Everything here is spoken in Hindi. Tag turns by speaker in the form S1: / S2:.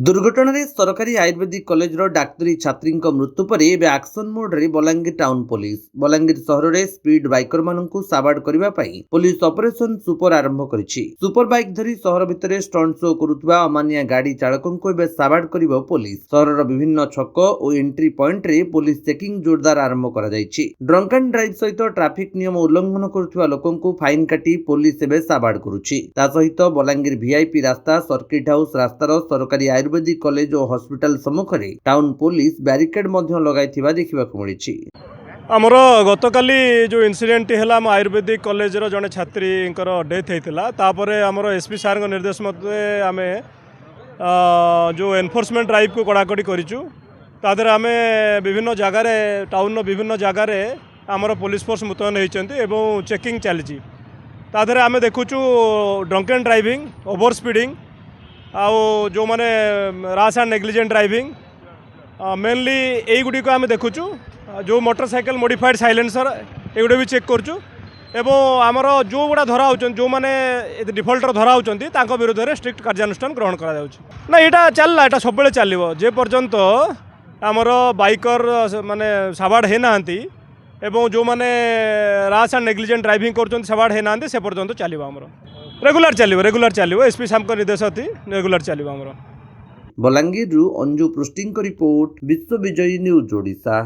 S1: दुर्घटन सरकारी आयुर्वेदिक कॉलेज डाक्तरी छात्री मृत्यु पर एवं एक्शन मोड रे बलांगीर टाउन पुलिस बलांगीर सहर में स्पीड बाइकर मानू साबाड़ करने पुलिस ऑपरेशन सुपर आरंभ करिछि। सुपर बाइक धरी सहर भितर स्टंट शो करुवा अमानिया गाड़ी चालकों को साबाड़ करिबो पुलिस। सहर विभिन्न छक और एंट्री पॉइंट रे पुलिस चेकिंग जोरदार आरंभ कर ड्रंक एंड ड्राइव सहित ट्रैफिक नियम उल्लंघन करुवा लोकों को फाइन काटी पुलिस एवं साबाड़ करुछि। ता सहित बलांगीर वीआईपी रास्ता सर्किट हाउस रास्तार सरकारी आयुर्वेदिक कॉलेज और हॉस्पिटल सम्मुखरे टाउन पुलिस बैरिकेड लगाइथिबा देखिबाकु मिलिछि।
S2: आमर गतकाली जो इनसीडेंट है आयुर्वेदिक कॉलेज जड़े छात्री डेथ होता तापर आमर एसपी सार निर्देश मत आम जो एनफोर्समेंट ड्राइव को कड़ाकड़ी करूँ तादर आम विभिन्न जगार टाउन विभिन्न जगार आमर पुलिस फोर्स मुतयन होती चेकिंग चली तादर आम देखुचु drunk and driving over speeding आउ जो माने rash and negligent driving mainly यही आम देखुचु जो मोटरसाइकेल मॉडिफाइड साइलेंसर एगुड़ा भी चेक करुचु एवं आमर जो गुड़ा धरा होचन जो माने डिफल्टर धरा होचंती तांको विरुद्ध में स्ट्रिक्ट कार्यानुष्ठान ग्रहण करा जाउछि। ना यहाँ चलला यहाँ सब चलो जे पर्यंत आमर बाइकर माने साबाड़ है नांती एवं जो माने राश एंड नेग्लिजेंट ड्राइविंग कर साबाड़ है नांती से पर्यंत चलो आमर रेगुलर चलो एसपी साम निर्देश अति रेगुलर चलो आमर।
S1: बलांगीर अंजु पृष्टि रिपोर्ट विश्व विजयी न्यूज ओडिशा।